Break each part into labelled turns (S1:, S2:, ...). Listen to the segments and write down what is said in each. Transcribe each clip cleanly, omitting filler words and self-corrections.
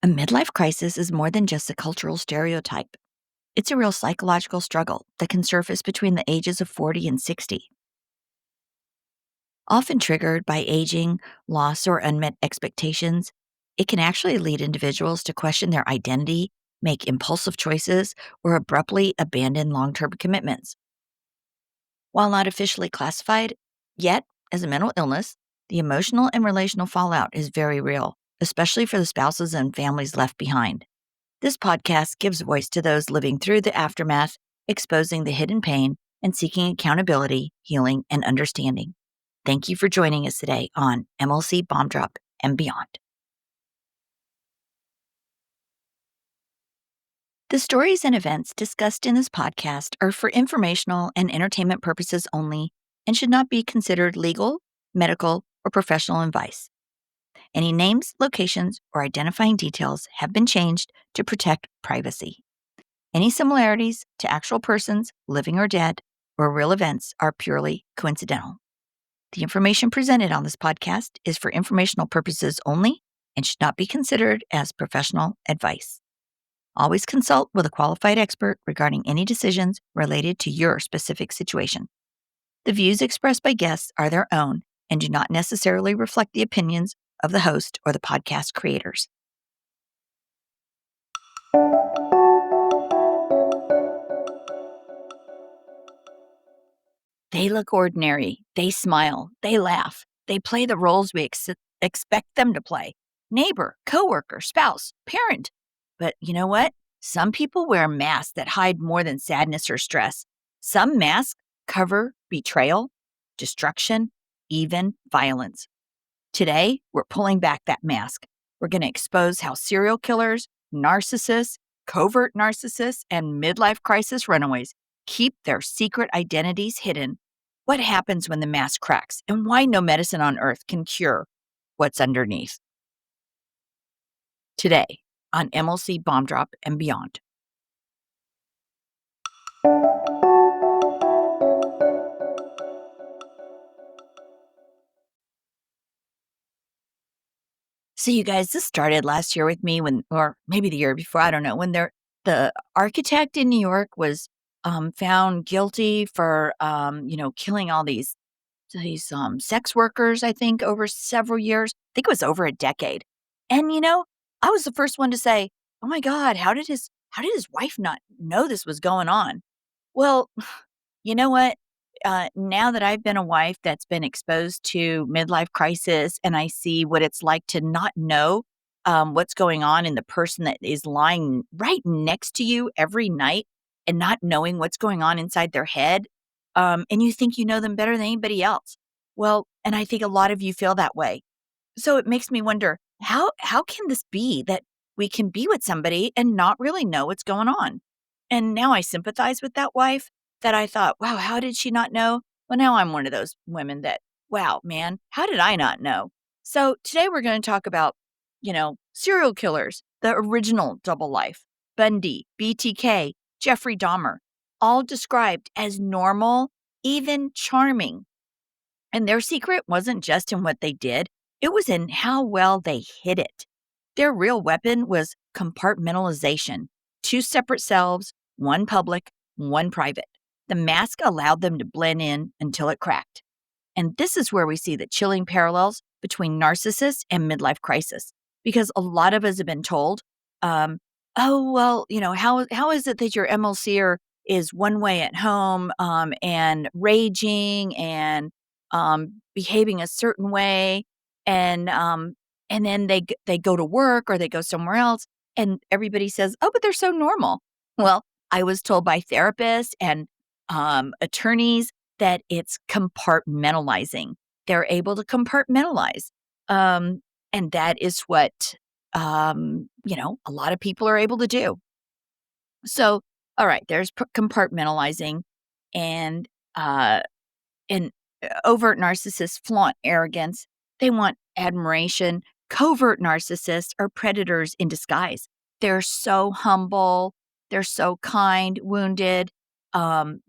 S1: A midlife crisis is more than just a cultural stereotype. It's a real psychological struggle that can surface between the ages of 40 and 60. Often triggered by aging, loss, or unmet expectations, it can actually lead individuals to question their identity, make impulsive choices, or abruptly abandon long term commitments. While not officially classified yet as a mental illness, the emotional and relational fallout is very real, especially for the spouses and families left behind. This podcast gives voice to those living through the aftermath, exposing the hidden pain, and seeking accountability, healing, and understanding. Thank you for joining us today on MLC Bomb Drop and Beyond. The stories and events discussed in this podcast are for informational and entertainment purposes only and should not be considered legal, medical, or professional advice. Any names, locations, or identifying details have been changed to protect privacy. Any similarities to actual persons, living or dead, or real events are purely coincidental. The information presented on this podcast is for informational purposes only and should not be considered as professional advice. Always consult with a qualified expert regarding any decisions related to your specific situation. The views expressed by guests are their own and do not necessarily reflect the opinions of the host or the podcast creators. They look ordinary. They smile. They laugh. They play the roles we expect them to play: neighbor, coworker, spouse, parent. But you know what? Some people wear masks that hide more than sadness or stress. Some masks cover betrayal, destruction, even violence. Today, we're pulling back that mask. We're going to expose how serial killers, narcissists, covert narcissists, and midlife crisis runaways keep their secret identities hidden. What happens when the mask cracks, and why no medicine on earth can cure what's underneath. Today on MLC Bomb Drop and Beyond. So you guys, this started last year with me or maybe the year before, I don't know, when the architect in New York was found guilty for, killing all these sex workers, I think, over several years. I think it was over a decade. And, I was the first one to say, oh my God, how did his wife not know this was going on? Well, you know what? Now that I've been a wife that's been exposed to midlife crisis and I see what it's like to not know what's going on in the person that is lying right next to you every night and not knowing what's going on inside their head, and you think you know them better than anybody else. Well, and I think a lot of you feel that way. So it makes me wonder, how can this be that we can be with somebody and not really know what's going on? And now I sympathize with that wife that I thought, wow, how did she not know? Well, now I'm one of those women that, wow, man, how did I not know? So today we're going to talk about, serial killers, the original double life, Bundy, BTK, Jeffrey Dahmer, all described as normal, even charming. And their secret wasn't just in what they did, it was in how well they hid it. Their real weapon was compartmentalization: two separate selves, one public, one private. The mask allowed them to blend in until it cracked. And this is where we see the chilling parallels between narcissists and midlife crisis. Because a lot of us have been told, oh, well, how is it that your MLCer is one way at home, and raging and behaving a certain way, and then they go to work or they go somewhere else, and everybody says, "Oh, but they're so normal." Well, I was told by therapists and attorneys that it's compartmentalizing. They're able to compartmentalize, and that is what a lot of people are able to do. So, all right, there's compartmentalizing, and uh, and overt narcissists flaunt arrogance. They want admiration. Covert narcissists are predators in disguise. They're so humble. They're so kind, wounded. Um,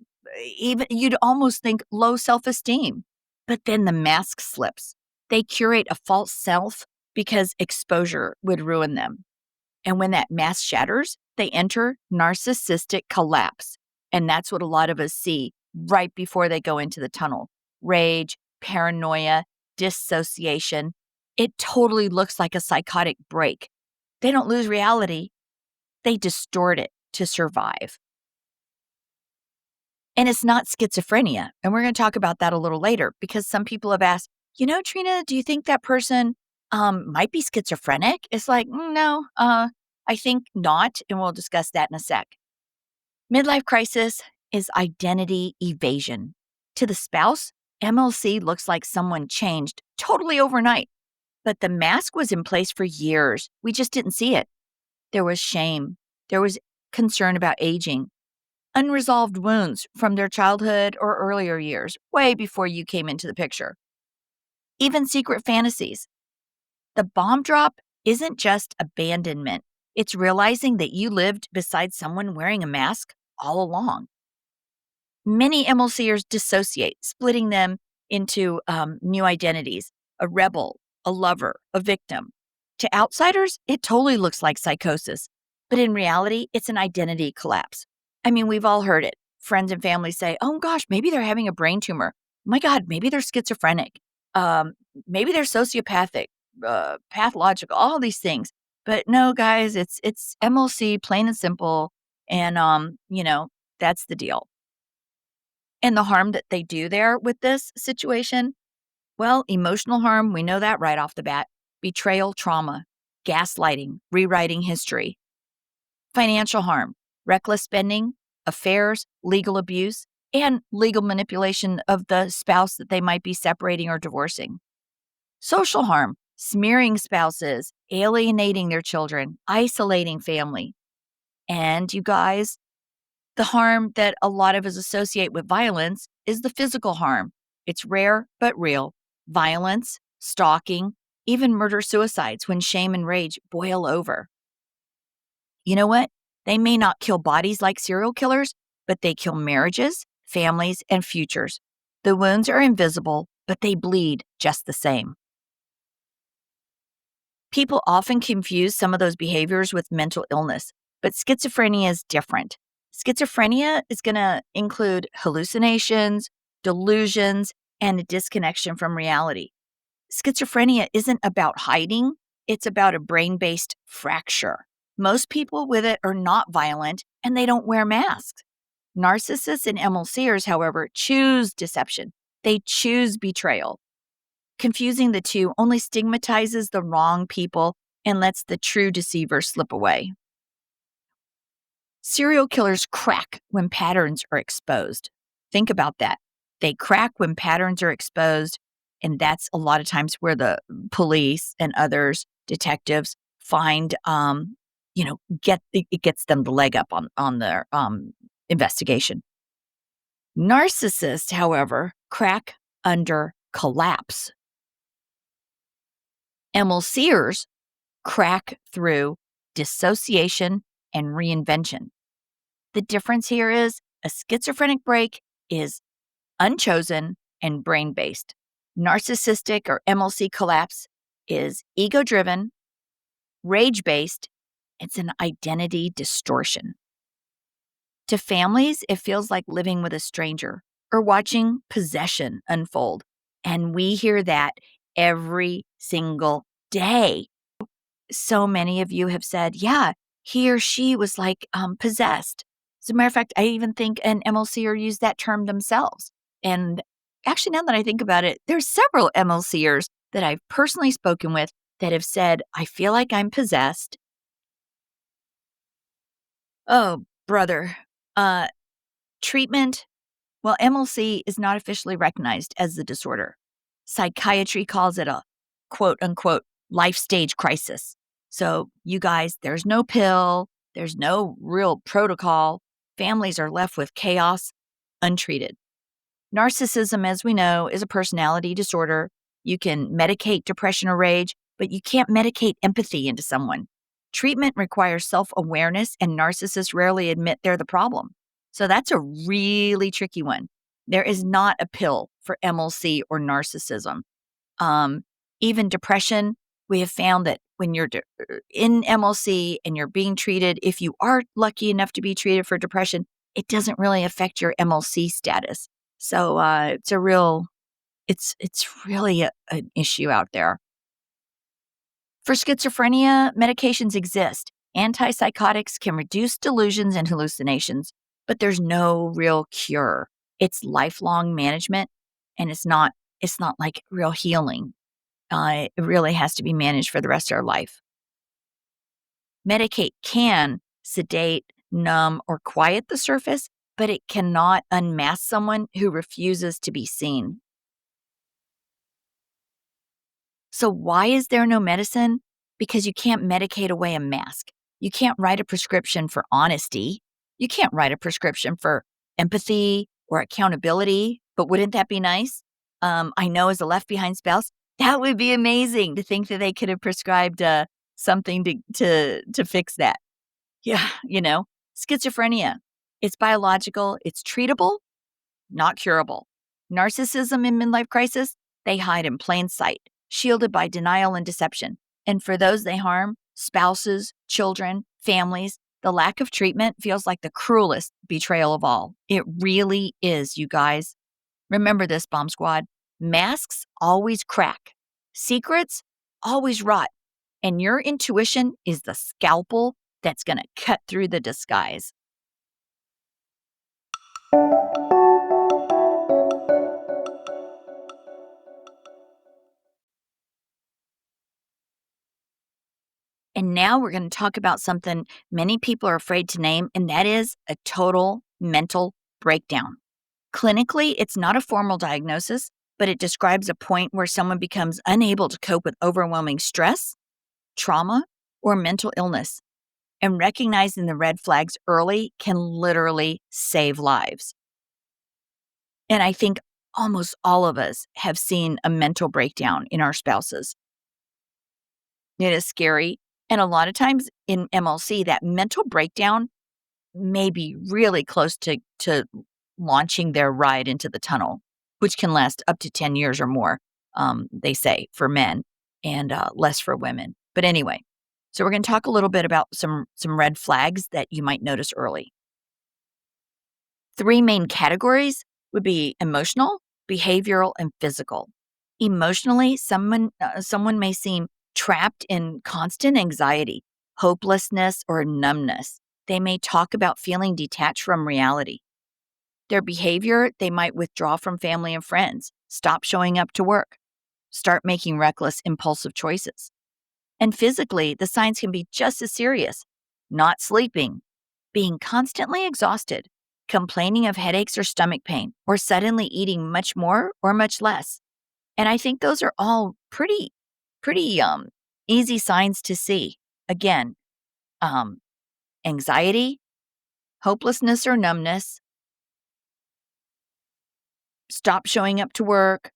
S1: Even you'd almost think low self-esteem. But then the mask slips. They curate a false self because exposure would ruin them. And when that mask shatters, they enter narcissistic collapse. And that's what a lot of us see right before they go into the tunnel. Rage, paranoia, dissociation. It totally looks like a psychotic break. They don't lose reality, they distort it to survive. And it's not schizophrenia. And we're going to talk about that a little later because some people have asked, Trina, do you think that person might be schizophrenic? It's like, no, I think not. And we'll discuss that in a sec. Midlife crisis is identity evasion. To the spouse, MLC looks like someone changed totally overnight, but the mask was in place for years. We just didn't see it. There was shame. There was concern about aging, unresolved wounds from their childhood or earlier years, way before you came into the picture. Even secret fantasies. The bomb drop isn't just abandonment. It's realizing that you lived beside someone wearing a mask all along. Many MLCers dissociate, splitting them into new identities: a rebel, a lover, a victim. To outsiders, it totally looks like psychosis, but in reality, it's an identity collapse. I mean, we've all heard it. Friends and family say, oh gosh, maybe they're having a brain tumor. My God, maybe they're schizophrenic. Maybe they're sociopathic, pathological, all these things. But no, guys, it's MLC, plain and simple. And, that's the deal. And the harm that they do there with this situation, well, emotional harm, we know that right off the bat. Betrayal, trauma, gaslighting, rewriting history. Financial harm, reckless spending, affairs, legal abuse, and legal manipulation of the spouse that they might be separating or divorcing. Social harm, smearing spouses, alienating their children, isolating family. And you guys, the harm that a lot of us associate with violence is the physical harm. It's rare but real. Violence, stalking, even murder-suicides when shame and rage boil over. You know what? They may not kill bodies like serial killers, but they kill marriages, families, and futures. The wounds are invisible, but they bleed just the same. People often confuse some of those behaviors with mental illness, but schizophrenia is different. Schizophrenia is going to include hallucinations, delusions, and a disconnection from reality. Schizophrenia isn't about hiding, it's about a brain-based fracture. Most people with it are not violent and they don't wear masks. Narcissists and MLCers, however, choose deception. They choose betrayal. Confusing the two only stigmatizes the wrong people and lets the true deceiver slip away. Serial killers crack when patterns are exposed. Think about that. They crack when patterns are exposed, and that's a lot of times where the police and others, detectives, find, it gets them the leg up on their investigation. Narcissists, however, crack under collapse. MLCers crack through dissociation and reinvention. The difference here is a schizophrenic break is unchosen and brain-based. Narcissistic or MLC collapse is ego-driven, rage-based. It's an identity distortion. To families, it feels like living with a stranger or watching possession unfold. And we hear that every single day. So many of you have said, yeah, he or she was like possessed. As a matter of fact, I even think an MLCer used that term themselves. And actually, now that I think about it, there's several MLCers that I've personally spoken with that have said, I feel like I'm possessed. Oh, brother. Treatment. Well, MLC is not officially recognized as the disorder. Psychiatry calls it a quote unquote life stage crisis. So, you guys, there's no pill, there's no real protocol. Families are left with chaos, untreated. Narcissism, as we know, is a personality disorder. You can medicate depression or rage, but you can't medicate empathy into someone. Treatment requires self-awareness, and narcissists rarely admit they're the problem. So that's a really tricky one. There is not a pill for MLC or narcissism. Even depression, we have found that when you're in MLC and you're being treated, if you are lucky enough to be treated for depression, it doesn't really affect your MLC status. So it's really an issue out there. For schizophrenia, medications exist. Antipsychotics can reduce delusions and hallucinations, but there's no real cure. It's lifelong management, and it's not like real healing. It really has to be managed for the rest of our life. Medicate can sedate, numb, or quiet the surface, but it cannot unmask someone who refuses to be seen. So, why is there no medicine? Because you can't medicate away a mask. You can't write a prescription for honesty. You can't write a prescription for empathy or accountability. But wouldn't that be nice? I know as a left behind spouse, that would be amazing to think that they could have prescribed something to fix that. Yeah, schizophrenia. It's biological. It's treatable, not curable. Narcissism in midlife crisis, they hide in plain sight, shielded by denial and deception. And for those they harm, spouses, children, families, the lack of treatment feels like the cruelest betrayal of all. It really is, you guys. Remember this, Bomb Squad. Masks always crack. Secrets always rot. And your intuition is the scalpel that's going to cut through the disguise. And now we're going to talk about something many people are afraid to name, and that is a total mental breakdown. Clinically, it's not a formal diagnosis, but it describes a point where someone becomes unable to cope with overwhelming stress, trauma, or mental illness. And recognizing the red flags early can literally save lives. And I think almost all of us have seen a mental breakdown in our spouses. It is scary. And a lot of times in MLC, that mental breakdown may be really close to launching their ride into the tunnel, which can last up to 10 years or more, they say, for men, and less for women. But anyway, so we're going to talk a little bit about some red flags that you might notice early. 3 main categories would be emotional, behavioral, and physical. Emotionally, someone may seem trapped in constant anxiety, hopelessness, or numbness. They may talk about feeling detached from reality. Their behavior, they might withdraw from family and friends, stop showing up to work, start making reckless, impulsive choices. And physically, the signs can be just as serious: not sleeping, being constantly exhausted, complaining of headaches or stomach pain, or suddenly eating much more or much less. And I think those are all pretty easy signs to see. Again, anxiety, hopelessness or numbness, stop showing up to work,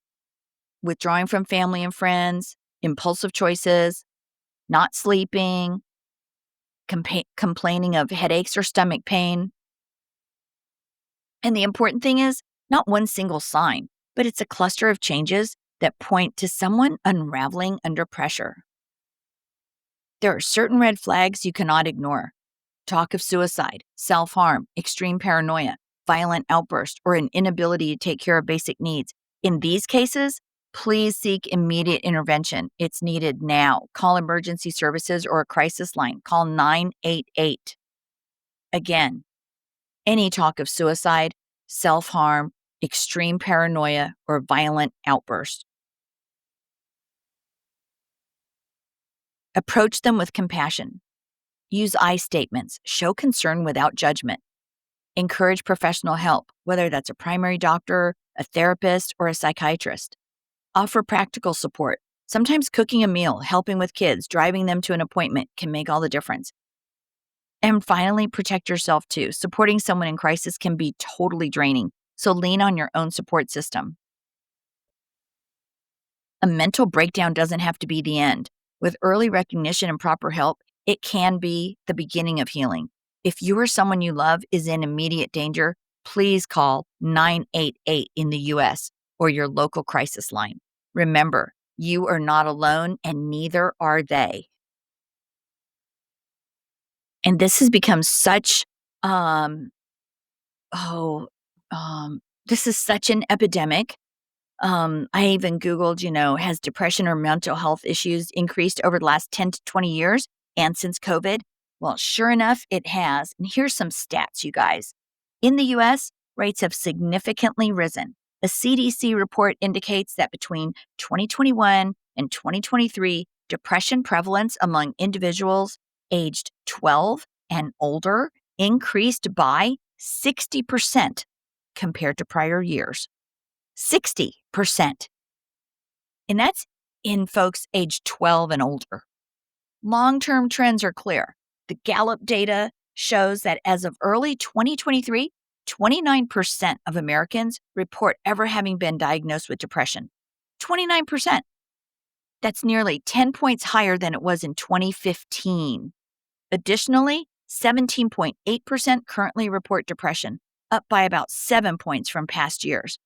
S1: withdrawing from family and friends, impulsive choices, not sleeping, complaining of headaches or stomach pain. And the important thing is not one single sign, but it's a cluster of changes that point to someone unraveling under pressure. There are certain red flags you cannot ignore. Talk of suicide, self-harm, extreme paranoia, violent outburst, or an inability to take care of basic needs. In these cases, please seek immediate intervention. It's needed now. Call emergency services or a crisis line. Call 988. Again, any talk of suicide, self-harm, extreme paranoia, or violent outburst. Approach them with compassion. Use I statements. Show concern without judgment. Encourage professional help, whether that's a primary doctor, a therapist, or a psychiatrist. Offer practical support. Sometimes cooking a meal, helping with kids, driving them to an appointment can make all the difference. And finally, protect yourself too. Supporting someone in crisis can be totally draining, so lean on your own support system. A mental breakdown doesn't have to be the end. With early recognition and proper help, it can be the beginning of healing. If you or someone you love is in immediate danger, please call 988 in the US or your local crisis line. Remember, you are not alone and neither are they. And this has become such, um, oh, this is such an epidemic. I even Googled, has depression or mental health issues increased over the last 10 to 20 years and since COVID? Well, sure enough, it has. And here's some stats, you guys. In the US, rates have significantly risen. A CDC report indicates that between 2021 and 2023, depression prevalence among individuals aged 12 and older increased by 60% compared to prior years. 60%. And that's in folks aged 12 and older. Long-term trends are clear. The Gallup data shows that as of early 2023, 29% of Americans report ever having been diagnosed with depression. 29%. That's nearly 10 points higher than it was in 2015. Additionally, 17.8% currently report depression, up by about 7 points from past years.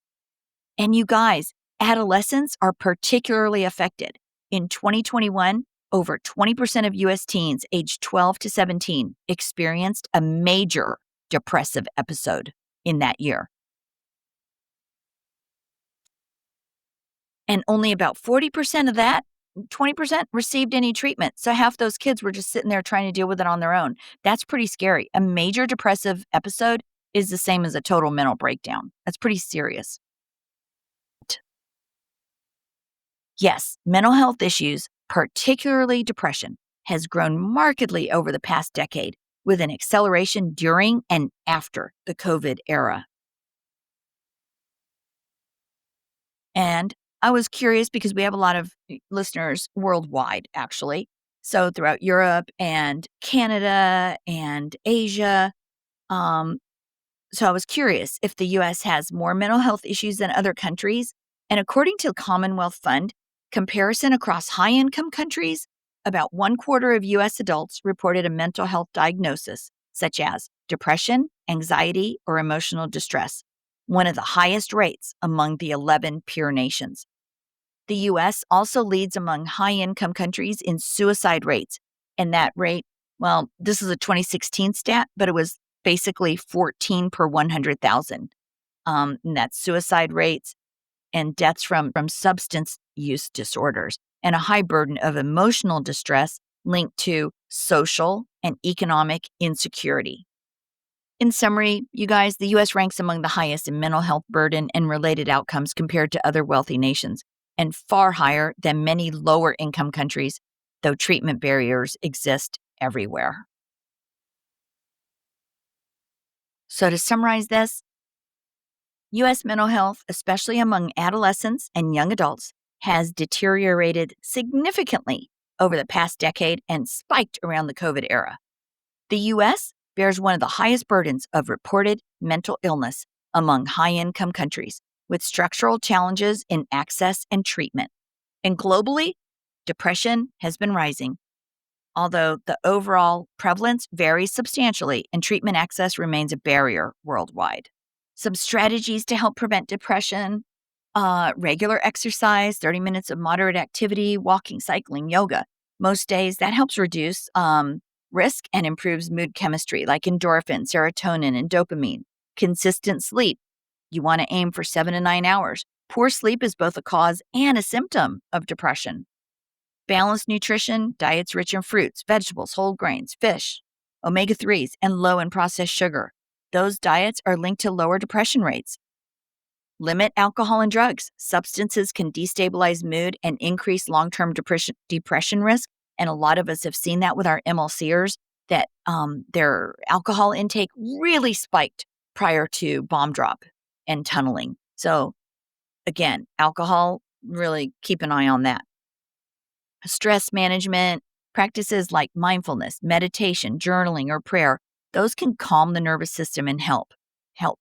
S1: And you guys, adolescents are particularly affected. In 2021, over 20% of US teens aged 12 to 17 experienced a major depressive episode in that year. And only about 40% of that, 20% received any treatment. So half those kids were just sitting there trying to deal with it on their own. That's pretty scary. A major depressive episode is the same as a total mental breakdown. That's pretty serious. Yes, mental health issues, particularly depression, has grown markedly over the past decade, with an acceleration during and after the COVID era. And I was curious because we have a lot of listeners worldwide, actually. So throughout Europe and Canada and Asia. Um, So I was curious if the US has more mental health issues than other countries. And according to the Commonwealth Fund, comparison across high income countries, about one quarter of US adults reported a mental health diagnosis, such as depression, anxiety, or emotional distress, one of the highest rates among the 11 peer nations. The US also leads among high income countries in suicide rates. And that rate, well, this is a 2016 stat, but it was basically 14 per 100,000. And that's suicide rates and deaths from substance use disorders, and a high burden of emotional distress linked to social and economic insecurity. In summary, you guys, the US ranks among the highest in mental health burden and related outcomes compared to other wealthy nations, and far higher than many lower income countries, though treatment barriers exist everywhere. So, to summarize this, US mental health, especially among adolescents and young adults, has deteriorated significantly over the past decade and spiked around the COVID era. The US bears one of the highest burdens of reported mental illness among high income countries, with structural challenges in access and treatment. And globally, depression has been rising, although the overall prevalence varies substantially and treatment access remains a barrier worldwide. Some strategies to help prevent depression: regular exercise, 30 minutes of moderate activity, walking, cycling, yoga. Most days that helps reduce risk and improves mood chemistry like endorphin, serotonin, and dopamine. Consistent sleep. You want to aim for 7 to 9 hours. Poor sleep is both a cause and a symptom of depression. Balanced nutrition, diets rich in fruits, vegetables, whole grains, fish, omega-3s, and low in processed sugar. Those diets are linked to lower depression rates. Limit alcohol and drugs. Substances can destabilize mood and increase long-term depression risk. And a lot of us have seen that with our MLCers, that their alcohol intake really spiked prior to bomb drop and tunneling. So again, alcohol, really keep an eye on that. Stress management, practices like mindfulness, meditation, journaling, or prayer, those can calm the nervous system and help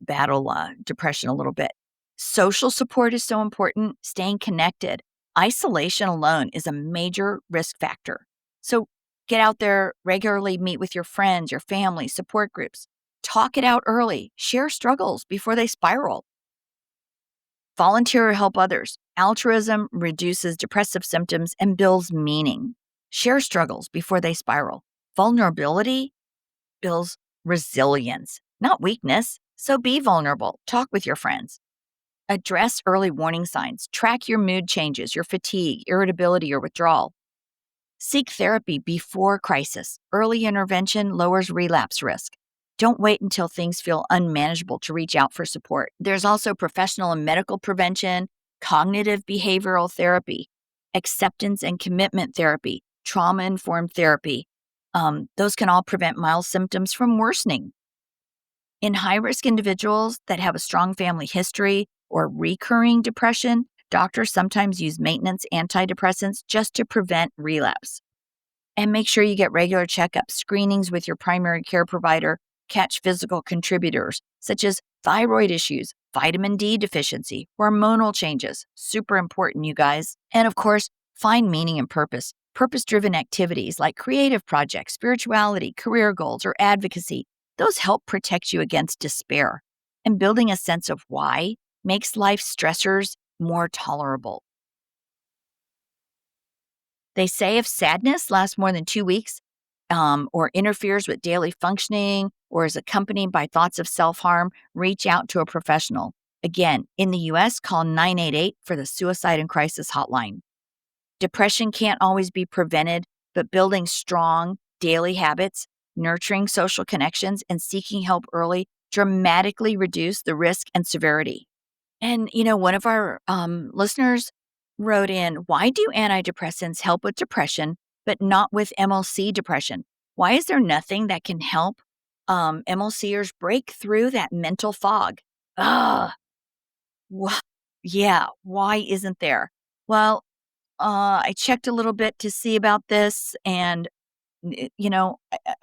S1: battle depression a little bit. Social support is so important, staying connected. Isolation alone is a major risk factor. So get out there regularly, meet with your friends, your family, support groups. Talk it out early. Share struggles before they spiral. Volunteer or help others. Altruism reduces depressive symptoms and builds meaning. Share struggles before they spiral. Vulnerability, builds resilience, not weakness. So be vulnerable. Talk with your friends. Address early warning signs. Track your mood changes, your fatigue, irritability, or withdrawal. Seek therapy before crisis. Early intervention lowers relapse risk. Don't wait until things feel unmanageable to reach out for support. There's also professional and medical prevention, cognitive behavioral therapy, acceptance and commitment therapy, trauma informed therapy. Those can all prevent mild symptoms from worsening. In high risk individuals that have a strong family history or recurring depression, doctors sometimes use maintenance antidepressants just to prevent relapse. And make sure you get regular checkups, screenings with your primary care provider, catch physical contributors such as thyroid issues, vitamin D deficiency, hormonal changes. Super important, you guys. And of course, find meaning and purpose. Purpose driven activities like creative projects, spirituality, career goals, or advocacy, those help protect you against despair. And building a sense of why makes life stressors more tolerable. They say if sadness lasts more than 2 weeks, or interferes with daily functioning, or is accompanied by thoughts of self harm, reach out to a professional. Again, in the US, call 988 for the Suicide and Crisis Hotline. Depression can't always be prevented, but building strong daily habits, nurturing social connections, and seeking help early dramatically reduce the risk and severity. And, one of our listeners wrote in, why do antidepressants help with depression, but not with MLC depression? Why is there nothing that can help MLCers break through that mental fog? Ugh. Wha- yeah, why isn't there? Well, I checked a little bit to see about this, and,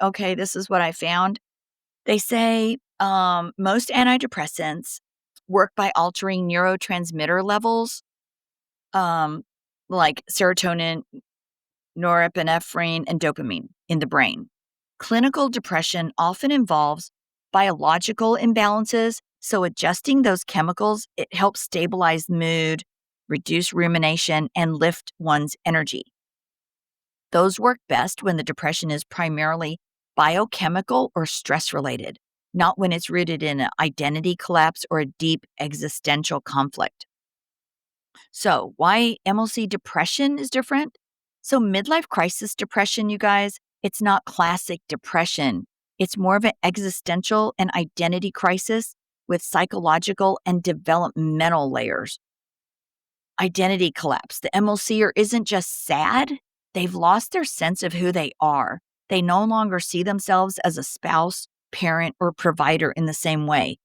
S1: okay, this is what I found. They say most antidepressants work by altering neurotransmitter levels, um, like serotonin, norepinephrine, and dopamine in the brain. Clinical depression often involves biological imbalances, so adjusting those chemicals, it helps stabilize mood, reduce rumination, and lift one's energy. Those work best when the depression is primarily biochemical or stress related, not when it's rooted in an identity collapse or a deep existential conflict. So, why MLC depression is different? So, midlife crisis depression, you guys, it's not classic depression. It's more of an existential and identity crisis with psychological and developmental layers. Identity collapse. The MLCer isn't just sad, they've lost their sense of who they are. They no longer see themselves as a spouse, parent, or provider in the same way.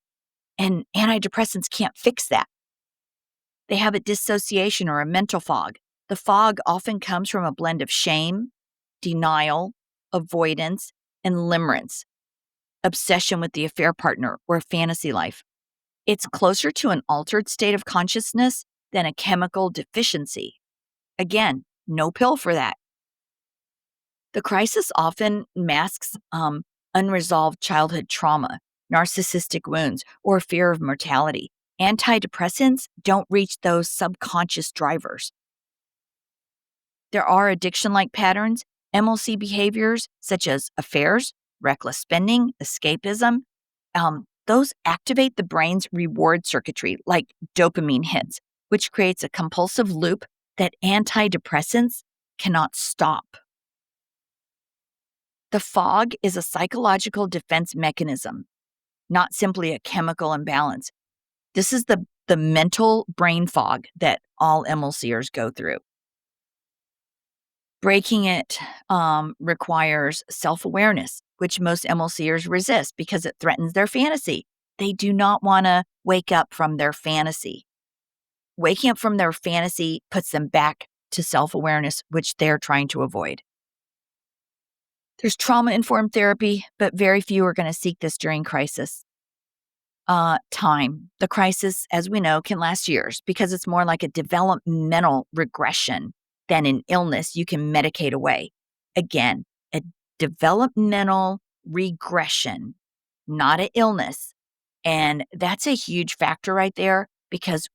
S1: And antidepressants can't fix that. They have a dissociation or a mental fog. The fog often comes from a blend of shame, denial, avoidance, and limerence, obsession with the affair partner or fantasy life. It's closer to an altered state of consciousness than a chemical deficiency. Again, no pill for that. The crisis often masks unresolved childhood trauma, narcissistic wounds, or fear of mortality. Antidepressants don't reach those subconscious drivers. There are addiction like patterns, MLC behaviors such as affairs, reckless spending, escapism. Those activate the brain's reward circuitry like dopamine hits, which creates a compulsive loop that antidepressants cannot stop. The fog is a psychological defense mechanism, not simply a chemical imbalance. This is the mental brain fog that all MLCers go through. Breaking it requires self-awareness, which most MLCers resist because it threatens their fantasy. They do not want to wake up from their fantasy. Waking up from their fantasy puts them back to self-awareness, which they're trying to avoid. There's trauma-informed therapy, but very few are going to seek this during crisis. Time. The crisis, as we know, can last years because it's more like a developmental regression than an illness you can medicate away. Again, a developmental regression, not an illness. And that's a huge factor right there because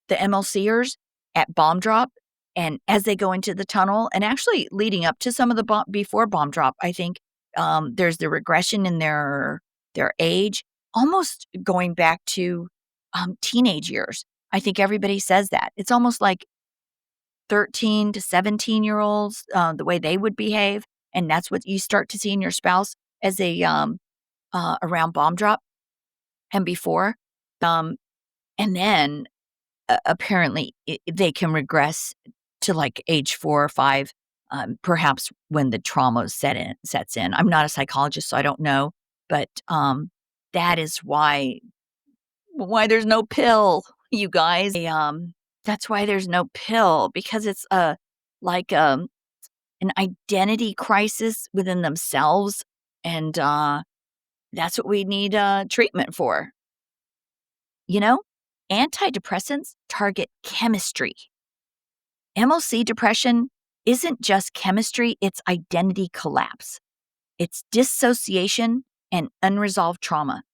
S1: the MLCers at bomb drop and as they go into the tunnel and actually leading up to some of the before bomb drop, I think There's the regression in their age, almost going back to, teenage years. I think everybody says that. It's almost like 13 to 17-year-olds, the way they would behave, and that's what you start to see in your spouse as around bomb drop and before. Um, and then, apparently, they can regress to, like, age 4 or 5, perhaps when the trauma sets in. I'm not a psychologist, so I don't know, but, that is why there's no pill, you guys. That's why there's no pill because it's, like, an identity crisis within themselves, and, that's what we need, treatment for, you know? Antidepressants target chemistry. MLC depression isn't just chemistry, it's identity collapse. It's dissociation and unresolved trauma.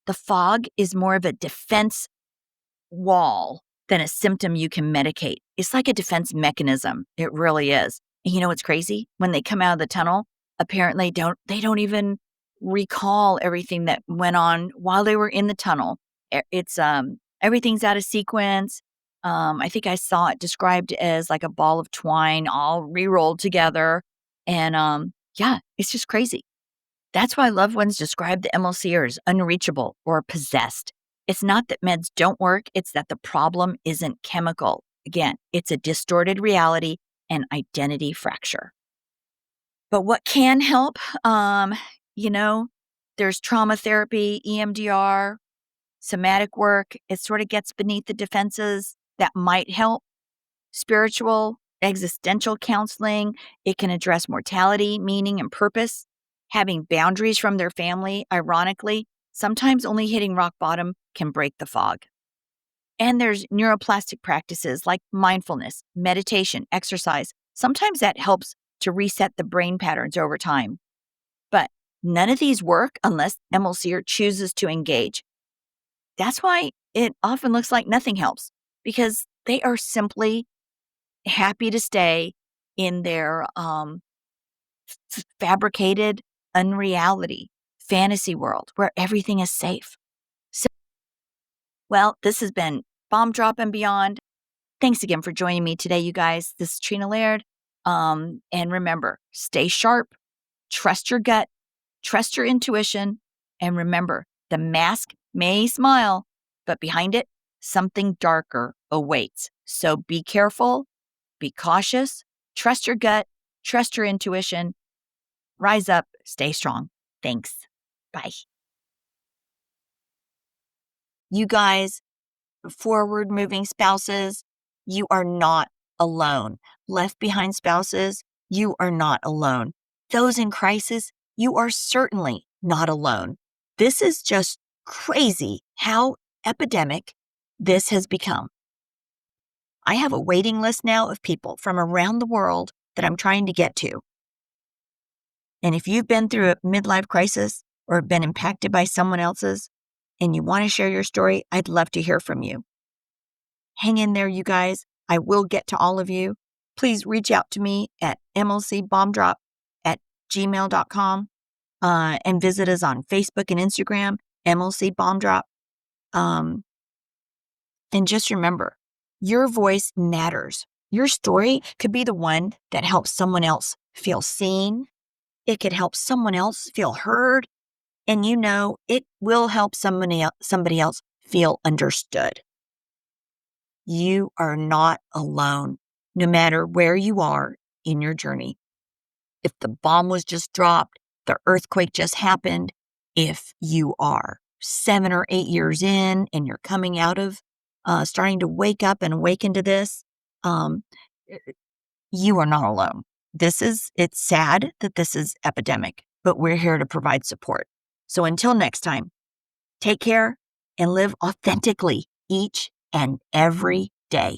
S1: The fog is more of a defense wall than a symptom you can medicate. It's like a defense mechanism. It really is. And you know what's crazy? When they come out of the tunnel, apparently they don't even recall everything that went on while they were in the tunnel. It's everything's out of sequence. I think I saw it described as like a ball of twine all re-rolled together. And yeah, it's just crazy. That's why loved ones describe the MLCer as unreachable or possessed. It's not that meds don't work, it's that the problem isn't chemical. Again, it's a distorted reality and identity fracture. But what can help? You know, there's trauma therapy, EMDR, somatic work. It sort of gets beneath the defenses that might help. Spiritual, existential counseling. It can address mortality, meaning, and purpose. Having boundaries from their family, ironically, sometimes only hitting rock bottom can break the fog. And there's neuroplastic practices like mindfulness, meditation, exercise. Sometimes that helps to reset the brain patterns over time. But none of these work unless MLCer chooses to engage. That's why it often looks like nothing helps, because they are simply happy to stay in their fabricated unreality fantasy world where everything is safe. So, well, this has been Bomb Drop and Beyond. Thanks again for joining me today, you guys. This is Trina Laird. And remember, stay sharp, trust your gut, trust your intuition, and remember, the mask may smile, but behind it, something darker awaits. So be careful, be cautious, trust your gut, trust your intuition, rise up, stay strong. Thanks. Bye. You guys, forward moving spouses, you are not alone. Left behind spouses, you are not alone. Those in crisis, you are certainly not alone. This is just crazy how epidemic this has become. I have a waiting list now of people from around the world that I'm trying to get to. And if you've been through a midlife crisis or been impacted by someone else's and you want to share your story, I'd love to hear from you. Hang in there, you guys. I will get to all of you. Please reach out to me at mlcbombdrop@gmail.com and visit us on Facebook and Instagram, MLC Bomb Drop. And just remember, your voice matters. Your story could be the one that helps someone else feel seen. It could help someone else feel heard. And you know, it will help somebody else feel understood. You are not alone, no matter where you are in your journey. If the bomb was just dropped, the earthquake just happened, if you are 7 or 8 years in and you're coming out of starting to wake up and awaken to this, you are not alone. It's sad that this is epidemic, but we're here to provide support. So until next time, take care and live authentically each and every day.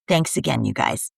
S1: Thanks again, you guys.